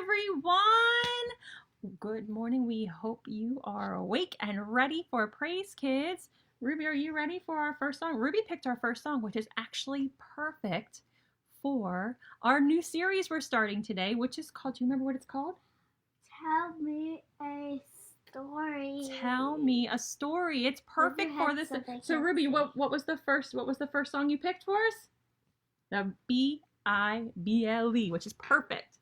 everyone. Good morning. We hope you are awake and ready for Praise Kids. Ruby, are you ready for our first song? Ruby picked our first song, which is actually perfect for our new series we're starting today, which is called, do you remember what it's called? Tell me a story. Tell me a story. It's perfect for this. So Ruby, what was the first song you picked for us? The B-I-B-L-E, which is perfect.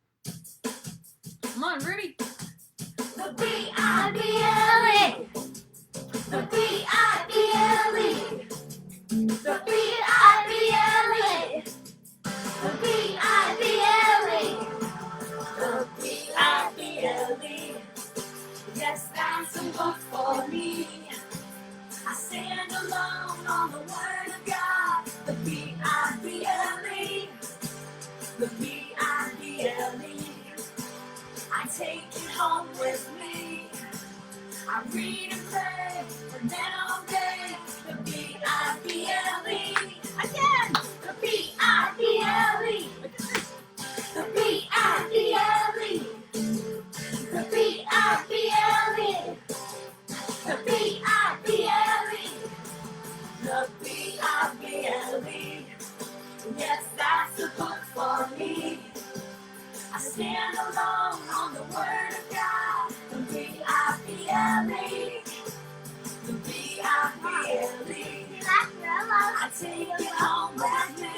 Come on, Ruby. The B-I-B-L-E. The B-I-B-L-E. The B-I-B-L-E. The B-I-B-L-E. The B-I-B-L-E. Yes, that's a book for me. I stand alone on the Word of God. The B-I-B-L-E. The B-I-B-L-E. I take it home with me. I read and pray, and then I'll obey. The B-I-B-L-E. Again! The B-I-B-L-E. The B-I-B-L-E. The B-I-B-L-E. The B-I-B-L-E. The B-I-B-L-E. Yes, that's the book for me. I stand alone on the Word of God. The B-I-B-L-E. The B-I-B-L-E. I take it home with me.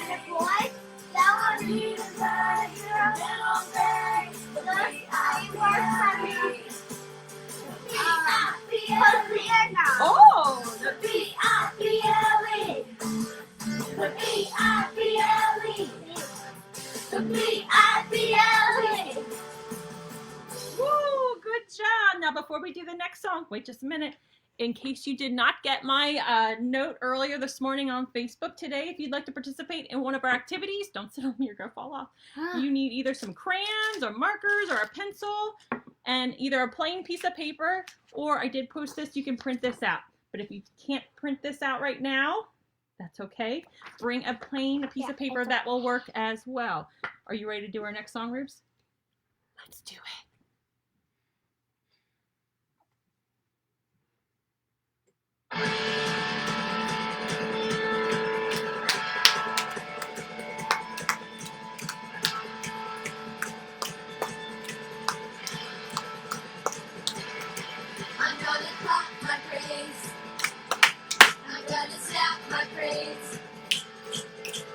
I read and pray, and then obey. The B-I-B-L-E. The B-I-B-L-E. Oh! The B-I-B-L-E. The B-I-B-L-E. The B-I-B-L-E. Woo! Good job. Now, before we do the next song, wait just a minute. In case you did not get my note earlier this morning on Facebook today, if you'd like to participate in one of our activities, don't sit on me, you're going to fall off. You need either some crayons or markers or a pencil and either a plain piece of paper, or I did post this, you can print this out. But if you can't print this out right now, that's okay. Bring a plain piece of paper, that will work as well. Are you ready to do our next song, Rubes? Let's do it. I'm gonna clap my praise. I'm gonna shout my praise.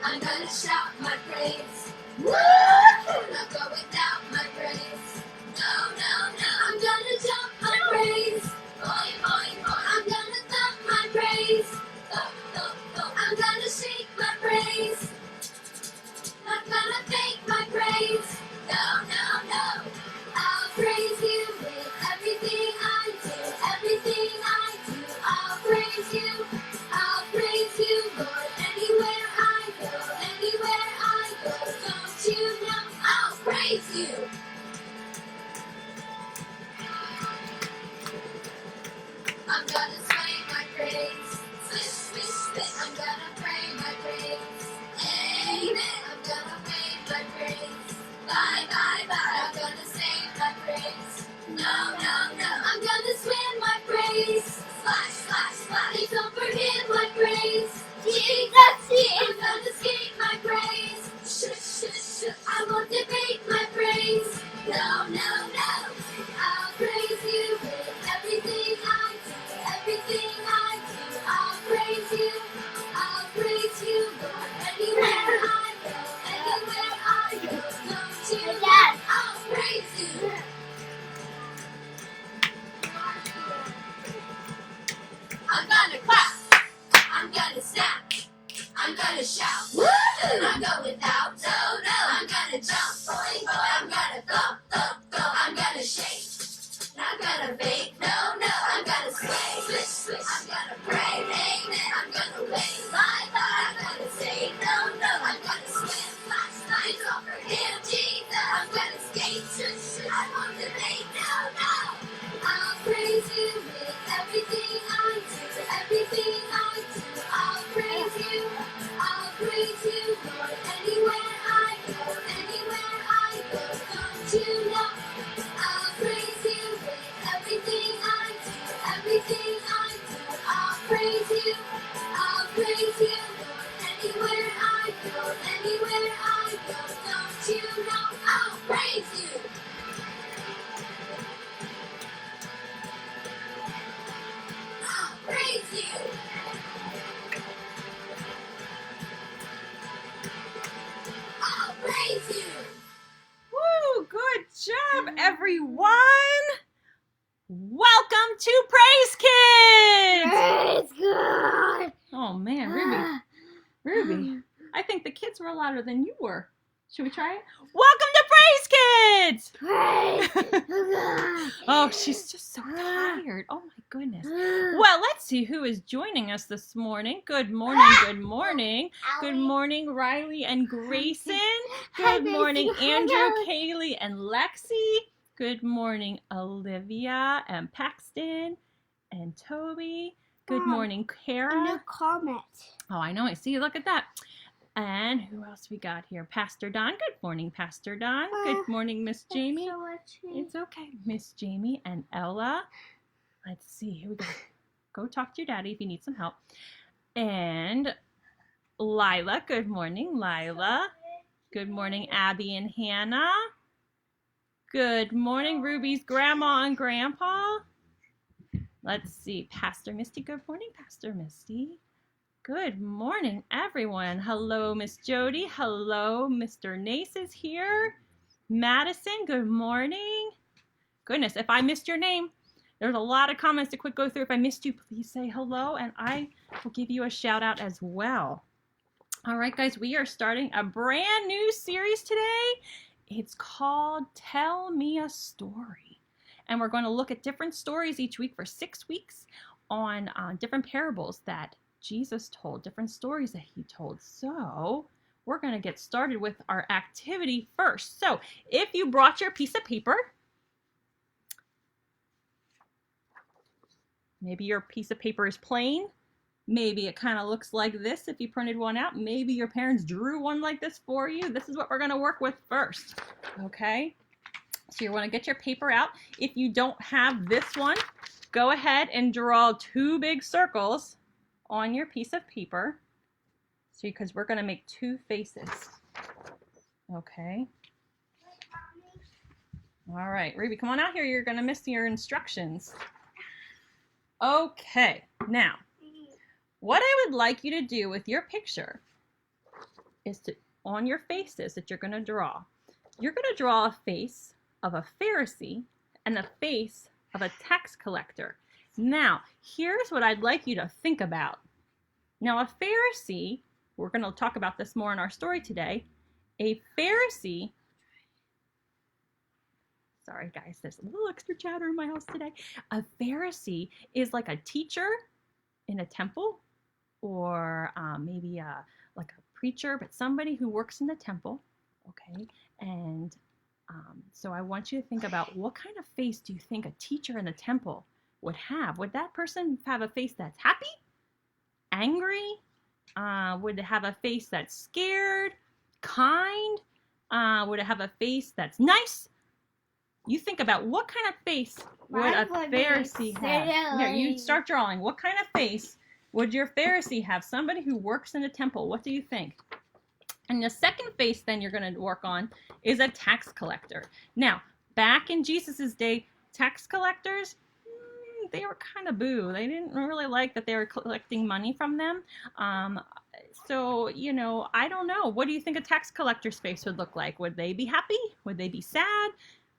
I'm gonna shout my praise. Woo! I'll go without my praise. No, no, no. I'm gonna jump my praise. Boing, boing, boing. I'm gonna thump my praise. Thump, thump, thump. I'm gonna shake my praise. Not gonna fake my praise. No, no, no. I'll praise you with everything I do. Everything I do, I'll praise you. I'll praise you, Lord. Anywhere I go, don't you know I'll praise you. I'm gonna sway my praise. Swish, swish, swish. I'm gonna pray my praise. Amen. I'm gonna wave my praise. Bye, bye, bye. I'm gonna save my praise. No, no, no. I'm gonna swim my praise. Splash, splash, splash. Please don't forget my praise. Jesus, I'm gonna skate my praise. Shush, shush, shush. I won't debate my praise. No, no, no. I'll praise you with everything I do. Everything I do, I'll praise you. I'll praise you, Lord. Anywhere I go, don't you know I'll praise you. I'm gonna clap. I'm gonna snap. I'm gonna shout. Woo! I'm going without. No, no. I'm gonna jump. Boing, boing. I'm gonna thump, thump, thump. I'm gonna shake. Not gonna fake. No, no. I'm gonna sway. Swish, swish. I'm gonna pray. Amen. I'm gonna wave. Bye, bye. I'm gonna say no, no. I'm gonna swim. Splash, splash. It's all for him, Jesus. I'm gonna skate. Shush, shush. I won't debate. No, no. I'll praise you with everything I do. Everything I do. I'll praise you. I'll praise you, Lord. Anywhere I go, don't you know everyone. Welcome to Praise Kids. Praise God. Oh man, Ruby, I think the kids were louder than you were. Should we try it? Welcome to Praise Kids. Praise God. Oh, she's just so tired. Oh my goodness. Well, let's see who is joining us this morning. Good morning, good morning. Good morning, Riley and Grayson. Good morning, Andrew, Kaylee, and Lexi. Good morning, Olivia and Paxton and Toby. Good morning, Kara. A new comment. Oh, I know. I see. Look at that. And who else we got here? Pastor Don. Good morning, Pastor Don. Good morning, Miss Jamie. It's okay. Miss Jamie and Ella. Let's see. Here we go. Go talk to your daddy if you need some help. And Lila. Good morning, Lila. Good morning, Abby and Hannah. Good morning, Ruby's grandma and grandpa. Let's see. Pastor Misty. Good morning, Pastor Misty. Good morning, everyone. Hello, Miss Jody. Hello, Mr. Nace is here. Madison, good morning. Goodness, if I missed your name, there's a lot of comments to quick go through. If I missed you, please say hello, and I will give you a shout out as well. All right, guys, we are starting a brand new series today. It's called Tell Me a Story. And we're going to look at different stories each week for 6 weeks on different parables that Jesus told, different stories that he told. So we're going to get started with our activity first. So if you brought your piece of paper, maybe your piece of paper is plain. Maybe it kind of looks like this if you printed one out. Maybe your parents drew one like this for you. This is what we're going to work with first. Okay? So you want to get your paper out. If you don't have this one, go ahead and draw 2 big circles on your piece of paper, so because we're going to make 2 faces. Okay. All right, Ruby, come on out here. You're going to miss your instructions. Okay. Now, what I would like you to do with your picture is to, on your faces that you're going to draw, you're going to draw a face of a Pharisee and a face of a tax collector. Now, here's what I'd like you to think about. Now, a Pharisee, we're going to talk about this more in our story today. A Pharisee, sorry guys, there's a little extra chatter in my house today. A Pharisee is like a teacher in a temple, or maybe like a preacher, but somebody who works in the temple, okay? And so I want you to think about, what kind of face do you think a teacher in the temple would have? Would that person have a face that's happy? Angry? Would it have a face that's scared? Kind? Would it have a face that's nice? You think about, what kind of face would a Pharisee have? Here, you start drawing. What kind of face would your Pharisee have? Somebody who works in a temple. What do you think? And the second face then you're going to work on is a tax collector. Now, back in Jesus's day, tax collectors, they were kind of boo. They didn't really like that they were collecting money from them. So, you know, I don't know. What do you think a tax collector's face would look like? Would they be happy? Would they be sad?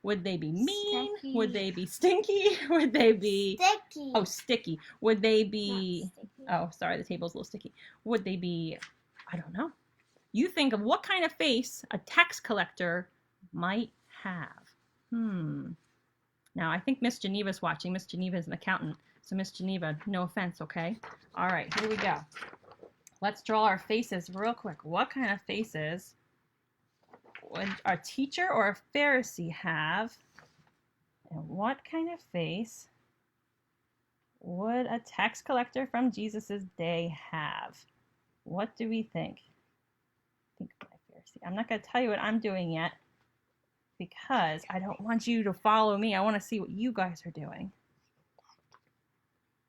Would they be mean? Sticky. Would they be stinky? Would they be... Sticky. Oh, sticky. Would they be... Oh, sorry, the table's a little sticky. Would they be... I don't know. You think of what kind of face a tax collector might have. Now, I think Miss Geneva's watching. Miss Geneva is an accountant. So, Miss Geneva, no offense, okay? All right, here we go. Let's draw our faces real quick. What kind of faces would a teacher or a Pharisee have? And what kind of face would a tax collector from Jesus's day have? What do we think? Think of my Pharisee. I'm not going to tell you what I'm doing yet, because I don't want you to follow me. I want to see what you guys are doing.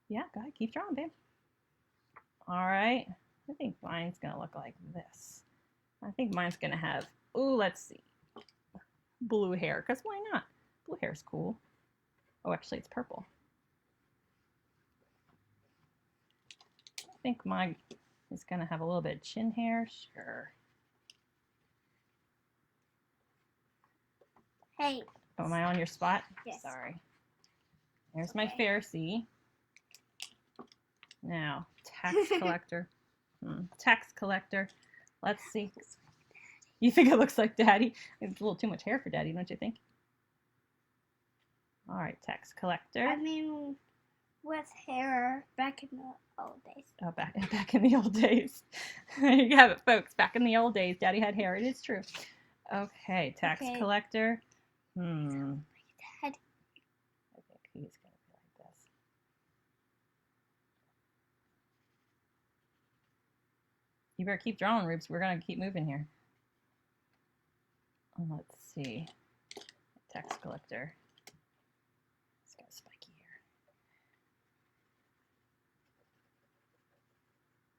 Yeah, go ahead. Keep drawing, babe. All right. I think mine's going to look like this. I think mine's going to have, ooh, let's see, blue hair, because why not? Blue hair is cool. Oh, actually, it's purple. I think mine is going to have a little bit of chin hair. Sure. Hey, Oh, am I on your spot? Yes. Sorry. There's my Okay. Pharisee. Now, tax collector. Tax collector. Let's see. You think it looks like Daddy? It's a little too much hair for Daddy, don't you think? All right, tax collector. I mean, with hair back in the old days. Oh, back in the old days. There you have it, folks. Back in the old days, Daddy had hair. It is true. Okay, tax collector. Dad. I think he's gonna be like this. You better keep drawing, Rubes. We're gonna keep moving here. Let's see. Tax collector. He's got spiky hair.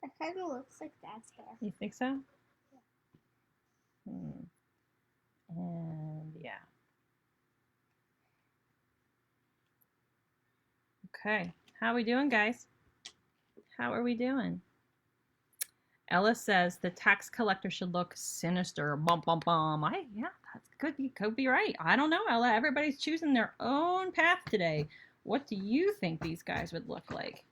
That kind of looks like Dad's hair. You think so? And yeah. Okay. How are we doing, guys? How are we doing? Ella says the tax collector should look sinister. Bum, bum, bum. Yeah, that's good. You could be right. I don't know, Ella. Everybody's choosing their own path today. What do you think these guys would look like?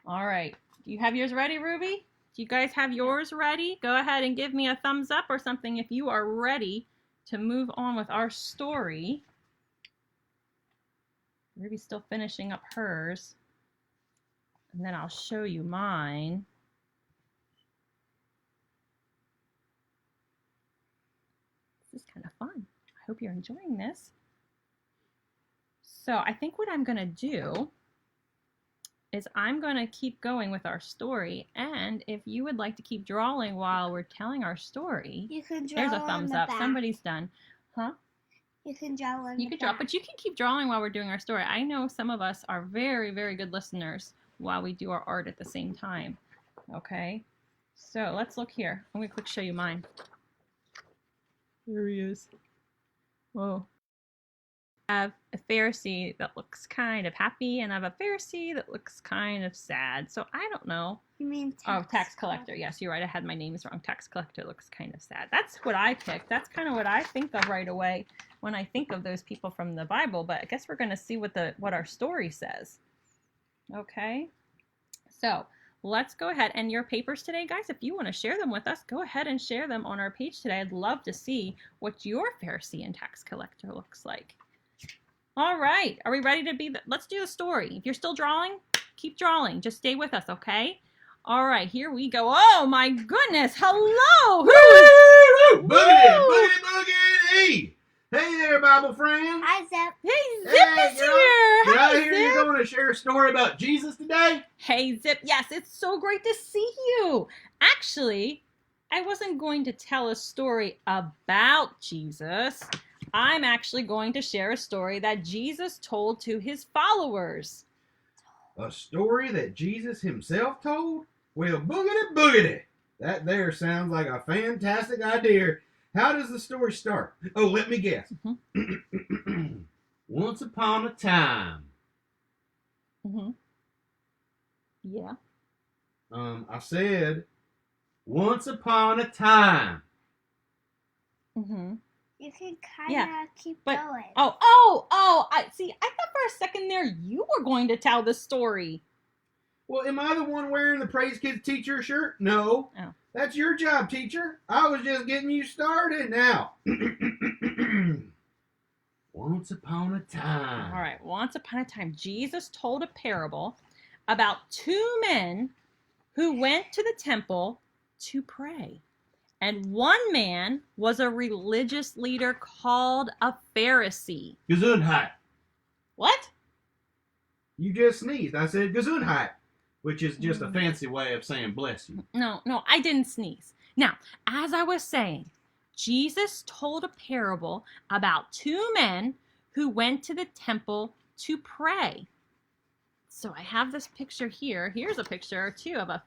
All right. Do you have yours ready, Ruby? Do you guys have yours ready? Go ahead and give me a thumbs up or something if you are ready to move on with our story. Ruby's still finishing up hers. And then I'll show you mine. This is kind of fun. I hope you're enjoying this. So I think what I'm going to do is I'm going to keep going with our story. And if you would like to keep drawing while we're telling our story, You can draw there's a on thumbs the up. back. Somebody's done. Huh? You can draw on You the can draw, back. but you can keep drawing while we're doing our story. I know some of us are very, very good listeners while we do our art at the same time. Okay? So let's look here. I'm going to quick show you mine. There he is. Whoa. I have a Pharisee that looks kind of happy, and I have a Pharisee that looks kind of sad. So I don't know. You mean Tax collector. Yes, you're right. I had my names wrong. Tax collector looks kind of sad. That's what I picked. That's kind of what I think of right away when I think of those people from the Bible. But I guess we're going to see what our story says. Okay. So let's go ahead. And your papers today, guys, if you want to share them with us, go ahead and share them on our page today. I'd love to see what your Pharisee and tax collector looks like. All right. Are we ready to let's do the story. If you're still drawing, keep drawing. Just stay with us, okay? All right, here we go. Oh, my goodness. Hello. Woo! Boogity, boogity. Hey there, Bible friends. Hi, Zip. Hey, Zip is here. Did I Hi, hear Zip. you're going to share a story about Jesus today? Hey, Zip. Yes, it's so great to see you. Actually, I wasn't going to tell a story about Jesus. I'm actually going to share a story that Jesus told to his followers. A story that Jesus himself told? Well, boogity, boogity. That there sounds like a fantastic idea. How does the story start? Oh, let me guess. Mm-hmm. Once upon a time. Mm-hmm. Yeah. I said, once upon a time. Mm-hmm. You can kind of keep going. I see. I thought for a second there you were going to tell the story. Well, am I the one wearing the Praise Kids teacher shirt? No. Oh. That's your job, teacher. I was just getting you started now. Once upon a time. All right. Once upon a time, Jesus told a parable about two men who went to the temple to pray. And one man was a religious leader called a Pharisee. Gesundheit. What? You just sneezed. I said Gesundheit, which is just a fancy way of saying bless you. No, I didn't sneeze. Now, as I was saying, Jesus told a parable about two men who went to the temple to pray. So I have this picture here. Here's a picture, too, of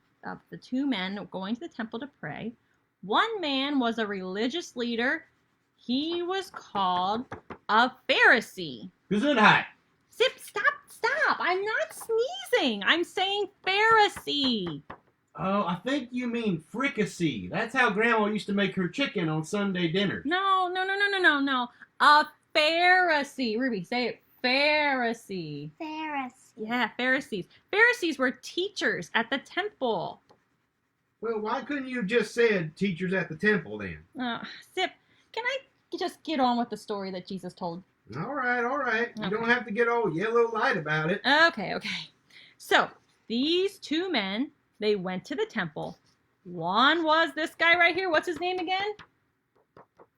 the two men going to the temple to pray. One man was a religious leader. He was called a Pharisee. Gesundheit. Zip, stop. I'm not sneezing. I'm saying Pharisee. Oh, I think you mean fricassee. That's how Grandma used to make her chicken on Sunday dinner. No. A Pharisee. Ruby, say it. Pharisee. Pharisee. Yeah, Pharisees. Pharisees were teachers at the temple. Well, why couldn't you just said teachers at the temple then? Zip, can I just get on with the story that Jesus told? All right. You Okay. don't have to get all yellow light about it. Okay. So, these two men, they went to the temple. One was this guy right here. What's his name again?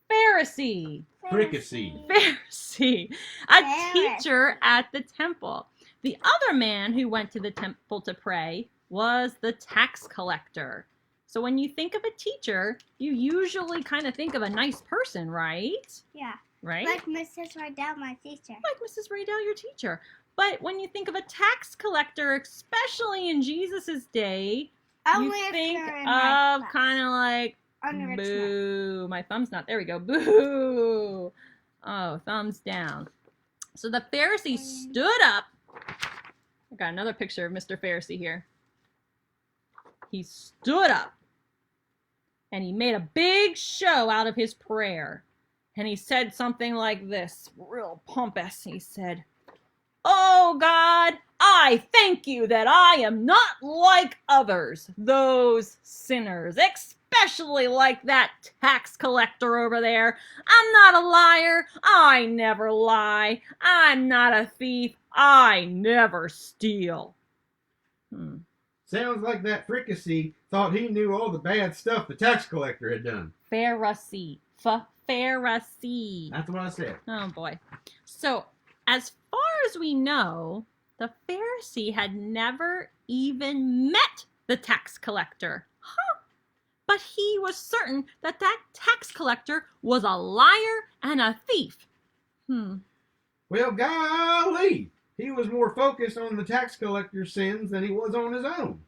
Pharisee. Fricassee. Pharisee. A teacher at the temple. The other man who went to the temple to pray was the tax collector. So when you think of a teacher, you usually kind of think of a nice person, right? Yeah. Right? Like Mrs. Rydell, my teacher. Like Mrs. Rydell, your teacher. But when you think of a tax collector, especially in Jesus' day, Only you if think you're in my of class. kind of like, Unrich man. boo. My thumb's not. There we go. Boo. Oh, thumbs down. So the Pharisee stood up. I got another picture of Mr. Pharisee here. He stood up and he made a big show out of his prayer. And he said something like this, real pompous. He said, "Oh God, I thank you that I am not like others, those sinners, especially like that tax collector over there. I'm not a liar. I never lie. I'm not a thief. I never steal." Sounds like that Fricassee thought he knew all the bad stuff the tax collector had done. Pharisee. Pharisee. That's what I said. Oh boy. So, as far as we know, the Pharisee had never even met the tax collector. But he was certain that that tax collector was a liar and a thief. Well, golly, he was more focused on the tax collector's sins than he was on his own.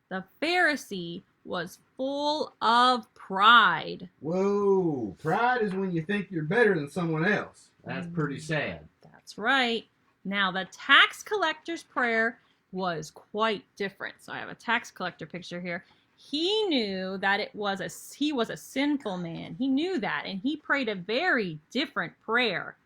The Pharisee was full of pride. Whoa, pride is when you think you're better than someone else. That's pretty sad. That's right. Now, the tax collector's prayer was quite different. So I have a tax collector picture here. He knew that he was a sinful man. He knew that, and he prayed a very different prayer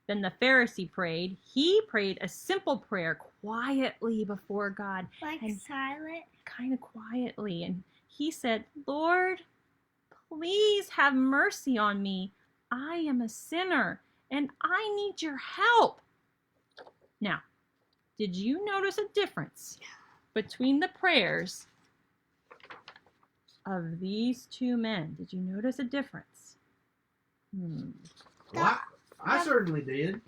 than the Pharisee prayed. He prayed a simple prayer quietly before God. Like silent. Kind of quietly. And he said, "Lord, please have mercy on me. I am a sinner, and I need your help." Now, did you notice a difference between the prayers of these two men? Did you notice a difference? Well, I certainly did.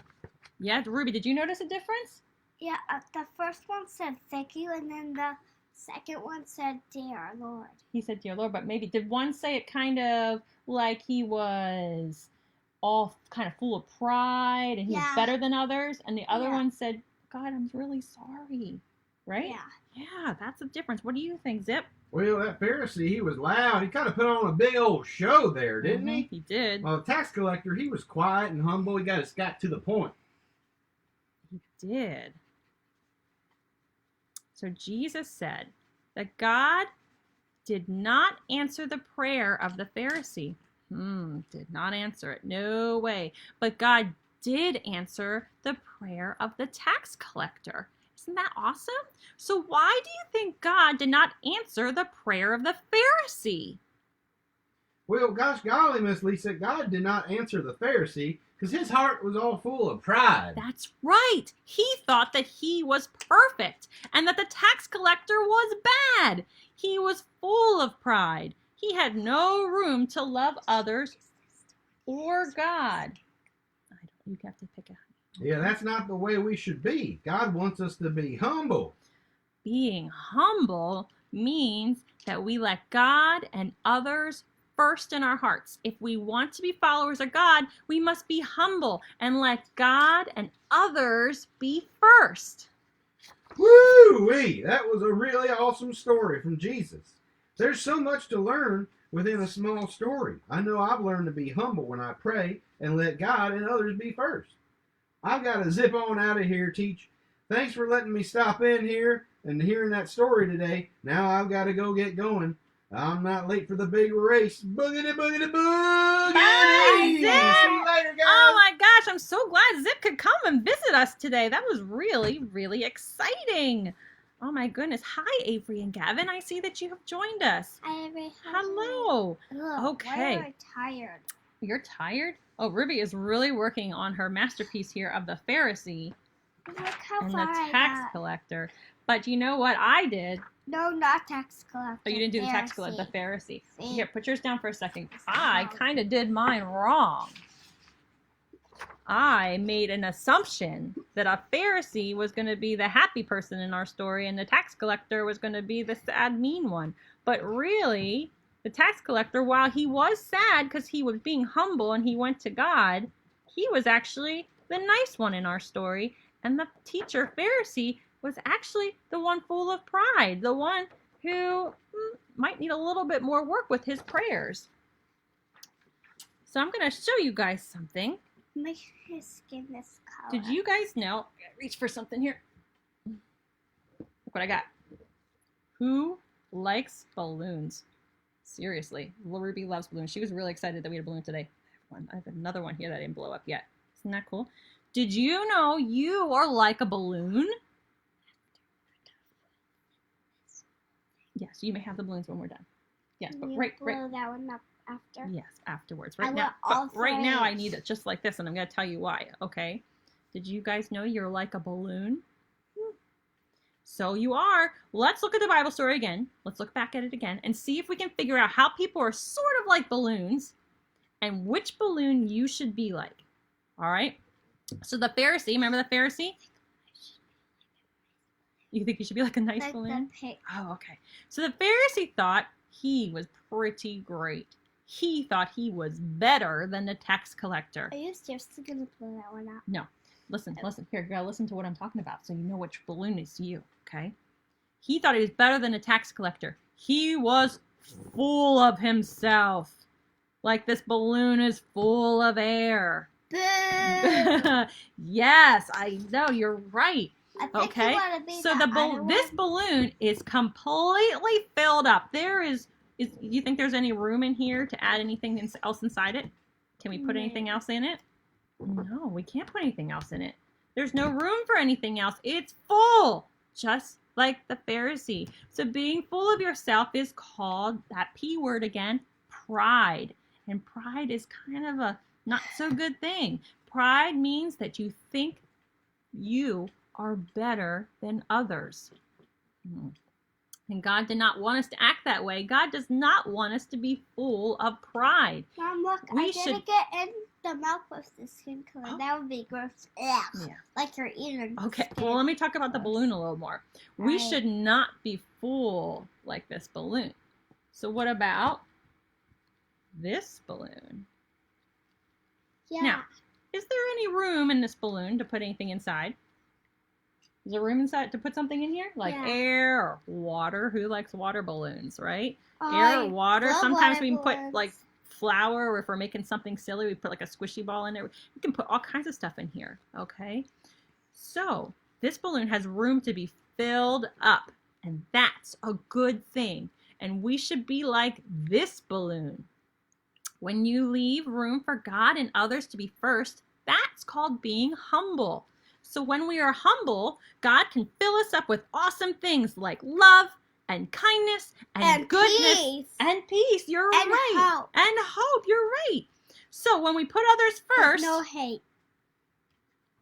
Yeah, Ruby, did you notice a difference? Yeah, the first one said thank you, and then the second one said dear Lord. He said, "Dear Lord," but maybe, did one say it kind of like he was all kind of full of pride and he was better than others? And the other one said, "God, I'm really sorry." Right? Yeah. Yeah, that's a difference. What do you think, Zip? Well, that Pharisee, he was loud. He kind of put on a big old show there, didn't he? He did. Well, the tax collector, he was quiet and humble. He got to the point. He did. So Jesus said that God did not answer the prayer of the Pharisee. Did not answer it. No way. But God did answer the prayer of the tax collector. Isn't that awesome? So why do you think God did not answer the prayer of the Pharisee? Well, gosh golly, Miss Lisa, God did not answer the Pharisee because his heart was all full of pride. That's right. He thought that he was perfect and that the tax collector was bad. He was full of pride. He had no room to love others or God. You have to pick it. Yeah, that's not the way we should be. God wants us to be humble. Being humble means that we let God and others first in our hearts. If we want to be followers of God, we must be humble and let God and others be first. Woo-wee! That was a really awesome story from Jesus. There's so much to learn within a small story. I know I've learned to be humble when I pray and let God and others be first. I've got to zip on out of here, Teach. Thanks for letting me stop in here and hearing that story today. Now I've got to go get going. I'm not late for the big race. Boogity, boogity, boogity! Bye, See you Zip! later, guys. Oh my gosh, I'm so glad Zip could come and visit us today. That was really, really exciting. Oh my goodness. Hi, Avery and Gavin. I see that you have joined us. Hello. Okay. Why am I tired? You're tired? Oh, Ruby is really working on her masterpiece here of the Pharisee Look how and the far I tax got. collector. But you know what I did? No, not tax collector. Oh, you didn't do the tax Pharisee. collector, the Pharisee. See? Here, put yours down for a second. I kind of did mine wrong. I made an assumption that a Pharisee was going to be the happy person in our story and the tax collector was going to be the sad, mean one. But really, the tax collector, while he was sad because he was being humble and he went to God, he was actually the nice one in our story. And the teacher, Pharisee, was actually the one full of pride, the one who might need a little bit more work with his prayers. So I'm going to show you guys something. Make his skin this color. Did you guys know? I gotta reach for something here. Look what I got. Who likes balloons? Seriously, Ruby loves balloons. She was really excited that we had a balloon today. I have another one here that didn't blow up yet. Isn't that cool? Did you know you are like a balloon? Yes, you may have the balloons when we're done. Yes, but You blow that one up after. Yes, afterwards. I Right now, want all but right now I three. need it just like this, and I'm going to tell you why. Okay? Did you guys know you're like a balloon? So you are. Let's look at the Bible story again. Let's look back at it again and see if we can figure out how people are sort of like balloons and which balloon you should be like. All right? So the Pharisee, remember the Pharisee? You think you should be like a nice Like balloon? the pig. Oh, okay. So the Pharisee thought he was pretty great. He thought he was better than the tax collector. Are you seriously gonna blow that one up? Listen. Here, you gotta listen to what I'm talking about so you know which balloon is you, okay? He thought he was better than a tax collector. He was full of himself. Like this balloon is full of air. Boo! Yes, I know, you're right. I think Okay, you wanna be so the other this one. balloon is completely filled up. There is you think there's any room in here to add anything else inside it? Can we put anything else in it? No, we can't put anything else in it. There's no room for anything else. It's full, just like the Pharisee. So being full of yourself is called, that P word again, pride. And pride is kind of a not so good thing. Pride means that you think you are better than others. And God did not want us to act that way. God does not want us to be full of pride. Mom, look, We I should- didn't get in the mouth with the skin color. Oh. That would be gross. Ugh. Yeah. Like you're eating. Okay, skin. well, let me talk about the balloon a little more. We Right. should not be full like this balloon. So what about this balloon? Yeah. Now, is there any room in this balloon to put anything inside? Is there room inside to put something in here? Like Yeah. air or water? Who likes water balloons, right? Oh, Air, I water. love Sometimes water we can put balloons. like flour, or if we're making something silly, we put like a squishy ball in there. We can put all kinds of stuff in here, okay? So this balloon has room to be filled up, and that's a good thing. And we should be like this balloon. When you leave room for God and others to be first, that's called being humble. So when we are humble, God can fill us up with awesome things like love and kindness and goodness peace. and peace. You're And right. hope. And hope. You're right. So when we put others But first, no hate.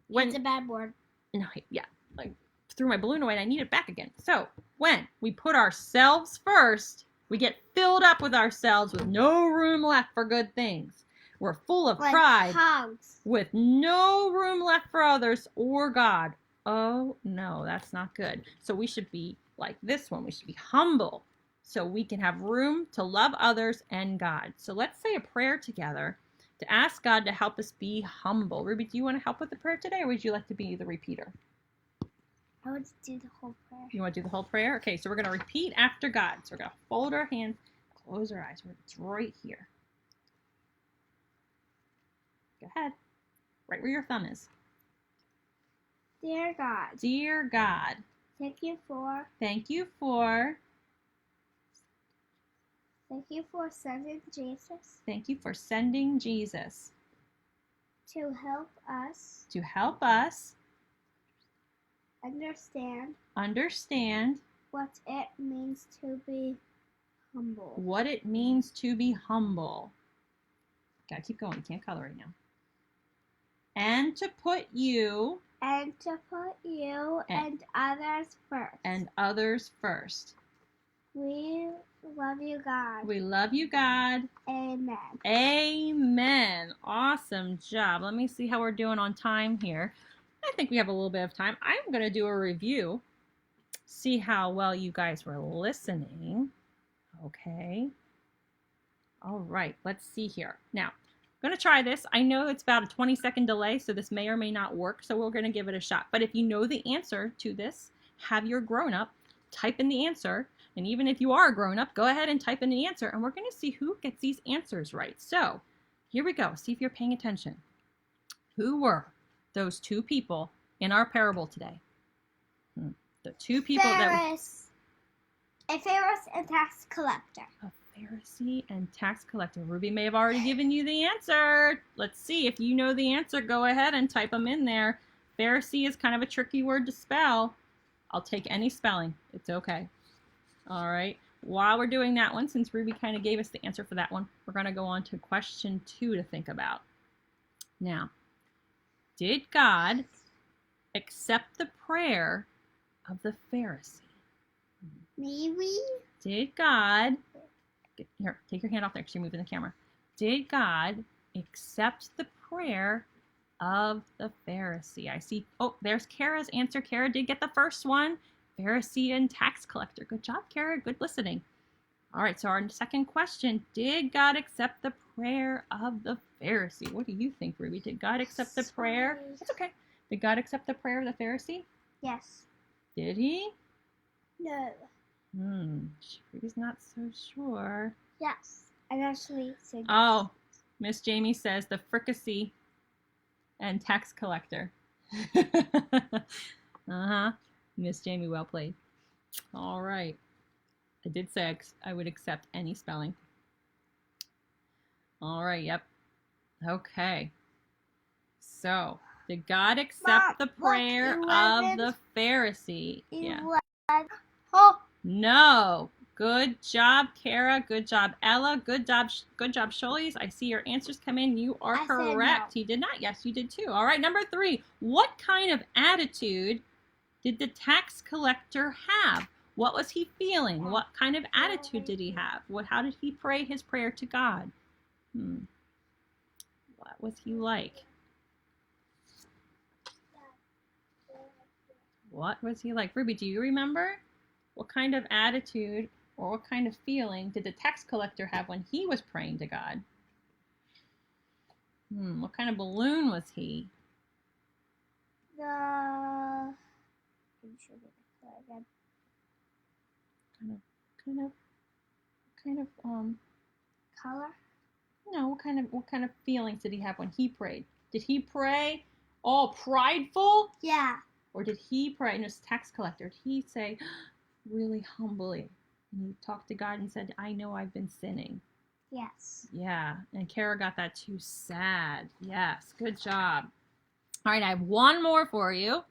when It's a bad word. no, yeah, I threw my balloon away and I need it back again. So when we put ourselves first, we get filled up with ourselves with no room left for good things. We're full of Like pride hugs. with no room left for others or God. Oh no, that's not good. So we should be like this one. We should be humble so we can have room to love others and God. So let's say a prayer together to ask God to help us be humble. Ruby, do you want to help with the prayer today, or would you like to be the repeater? I would do the whole prayer. You want to do the whole prayer? Okay, so we're going to repeat after God. So we're going to fold our hands, close our eyes. It's right here. Go ahead. Right where your thumb is. Dear God, Dear God, thank you for thank you for sending Jesus sending Jesus To help us To help us understand understand what it means to be humble. what it means to be humble. Gotta keep going. Can't color right now. And to put you And to put you And- and others first. and others first. We love you, God. We love you, God. Amen. Amen. Awesome job. Let me see how we're doing on time here. I think we have a little bit of time. I'm going to do a review. See how well you guys were listening. Okay. All right. Let's see here. Now, I'm going to try this. I know it's about a 20-second delay, so this may or may not work, so we're going to give it a shot. But if you know the answer to this, have your grown-up type in the answer. And even if you are a grown-up, go ahead and type in the answer, and we're going to see who gets these answers right. So here we go. See if you're paying attention. Who were those two people in our parable today? The two people A Pharisee and tax collector. A Pharisee and tax collector. Ruby may have already given you the answer. Let's see. If you know the answer, go ahead and type them in there. Pharisee is kind of a tricky word to spell. I'll take any spelling. It's okay. All right. While we're doing that one, since Ruby kind of gave us the answer for that one, we're going to go on to question 2 to think about. Now, did God accept the prayer of the Pharisee? Maybe. Did God, here, take your hand off there because you're moving the camera. Did God accept the prayer of the Pharisee? I see, oh, there's Kara's answer. Kara did get the first one. Pharisee and tax collector. Good job, Kara. Good listening. All right, so our second question, did God accept the prayer of the Pharisee? What do you think, Ruby? Did God accept the prayer? It's okay. Did God accept the prayer of the Pharisee? Yes. Did he? No. Ruby's not so sure. Yes. I actually said yes. Oh, Miss Jamie says the fricassee and tax collector. Uh-huh. Miss Jamie, well played. All right. I did say I would accept any spelling. All right, yep. Okay. So, did God accept the prayer of the Pharisee? Yeah. Oh. No. Good job, Kara. Good job, Ella. Good job, Sholes. I see your answers come in. You are correct. No. He did not. Yes, you did too. All right, number 3. What kind of attitude did the tax collector have? What was he feeling? What kind of attitude did he have? How did he pray his prayer to God? What was he like? What was he like? Ruby, do you remember? What kind of attitude or what kind of feeling did the tax collector have when he was praying to God? What kind of balloon was he? Kind of Color? No, what kind of feelings did he have when he prayed? Did he pray all prideful? Yeah. Or did he pray, and as tax collector, did he say really humbly, and he talked to God and said, I know I've been sinning? Yes. Yeah, and Kara got that too. Sad. Yes, good job. All right, I have one more for you.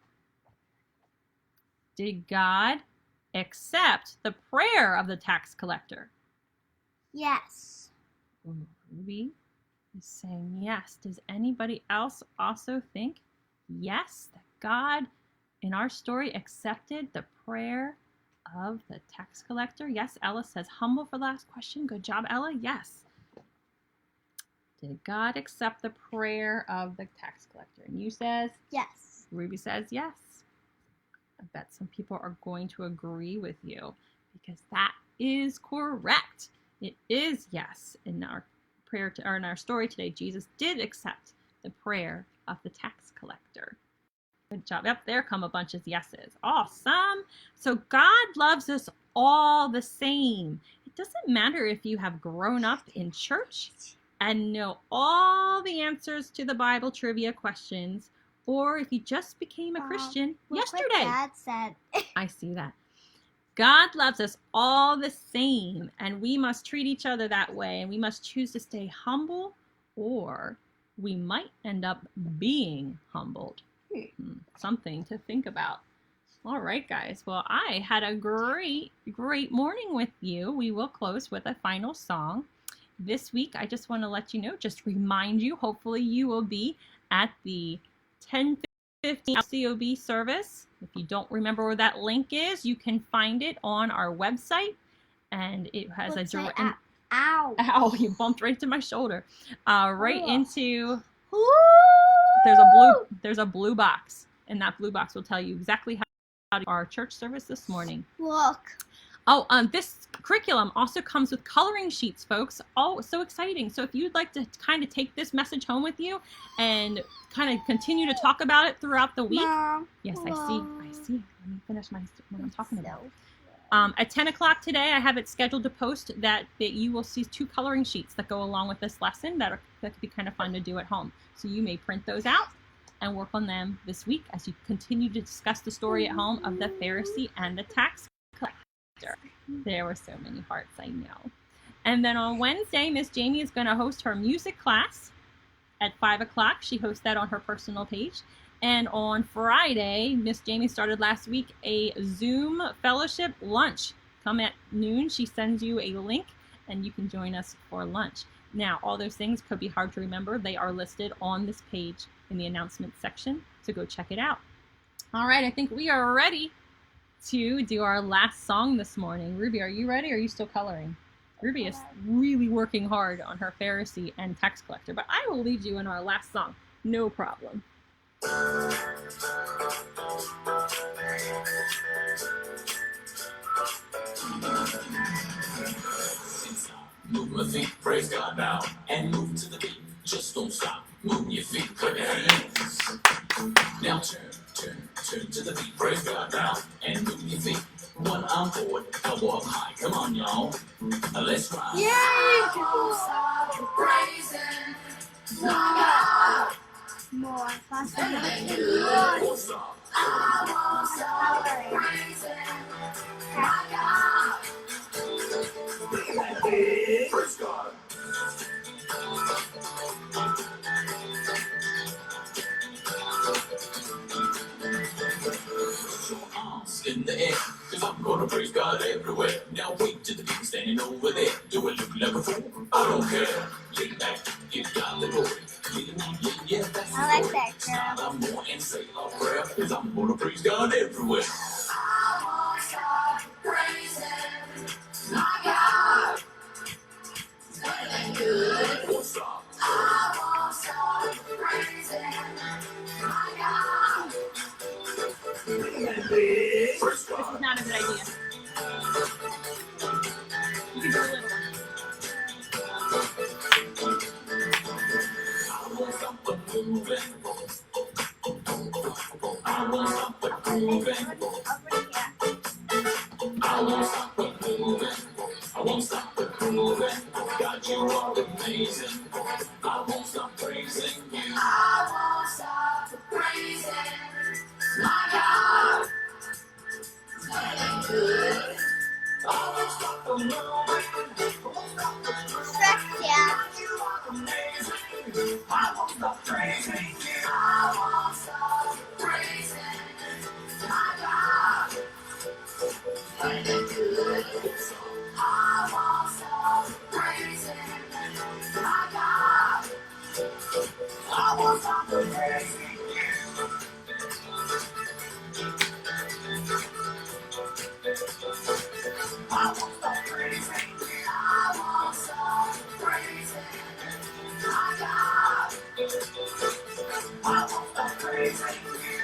Did God accept the prayer of the tax collector? Yes. Ruby is saying yes. Does anybody else also think yes, that God in our story accepted the prayer of the tax collector? Yes, Ella says humble for the last question. Good job, Ella. Yes. Did God accept the prayer of the tax collector? And you says? Yes. Ruby says yes. I bet some people are going to agree with you because that is correct. It is yes. In our prayer or in our story today, Jesus did accept the prayer of the tax collector. Good job. Yep, there come a bunch of yeses. Awesome. So God loves us all the same. It doesn't matter if you have grown up in church and know all the answers to the Bible trivia questions, or if you just became a Christian yesterday. What Dad said. I see that. God loves us all the same, and we must treat each other that way, and we must choose to stay humble or we might end up being humbled. Something to think about. All right, guys. Well, I had a great morning with you. We will close with a final song. This week, I just want to let you know, just remind you, hopefully you will be at the 10:15 COB service. If you don't remember where that link is, you can find it on our website. And it has a direct... Ow. Ow, you bumped right into my shoulder. Right into... Ooh. There's a blue box. And that blue box will tell you exactly how to our church service this morning. Look. Oh, this curriculum also comes with coloring sheets, folks. Oh, so exciting. So if you'd like to kind of take this message home with you and kind of continue to talk about it throughout the week. Mom. Yes, Mom. I see. Let me finish what I'm talking about. At 10 o'clock today, I have it scheduled to post that you will see 2 coloring sheets that go along with this lesson that could be kind of fun to do at home. So you may print those out and work on them this week as you continue to discuss the story at home of the Pharisee and the tax collector. There were so many hearts, I know. And then on Wednesday, Miss Jamie is going to host her music class at 5 o'clock. She hosts that on her personal page. And on Friday, Miss Jamie started last week a Zoom fellowship lunch. Come at noon. She sends you a link and you can join us for lunch. Now, all those things could be hard to remember. They are listed on this page in the announcements section, so go check it out. All right, I think we are ready to do our last song this morning. Ruby, are you ready or are you still coloring? Ruby is really working hard on her Pharisee and tax collector, but I will lead you in our last song. No problem. Move my feet, praise God now, and move to the beat. Just don't stop. Move your feet, put your hands. Now turn to the beat, praise God now, and move your feet. One arm forward, elbow up high. Come on, y'all. Let's ride. Yay! Praising God. More faster. won't stop. I won't stop praising my God. Praise God. Put your arms in the air, 'cause I'm gonna praise God everywhere. Now wait till the beat standing over there. Do it look like a fool? I don't care. Get back, give God the glory. Yeah, that's the I like story. that, Smile girl. I'm more and say a prayer, 'cause I'm gonna praise God everywhere. I won't stop praising my God. Won't stop. I won't stop praising my God. Praise This God. is not a good idea. You can do a little one. I won't stop but moving. I won't stop but moving. I won't stop but moving. I won't stop but moving. God, you are amazing. I won't stop praising you. I won't stop praising my God. I won't stop but moving. Yeah. You are amazing. I won't stop praising you. I won't stop praising my God. I won't stop praising my God. I won't stop praising you. I won't stop praising you. I won't stop praising my God. I won't stop praising you.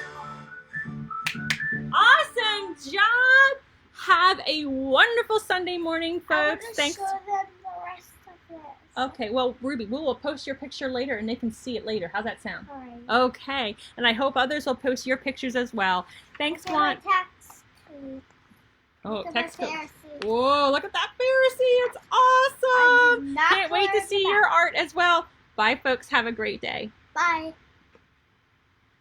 Awesome job! Have a wonderful Sunday morning, folks. Thanks. Show them the rest of this. Okay, well, Ruby, we will post your picture later and they can see it later. How's that sound? All right. Okay, and I hope others will post your pictures as well. Thanks, Juan. Oh, text code. Whoa, look at that Pharisee. It's awesome. Can't wait to see your art as well. Bye, folks. Have a great day. Bye.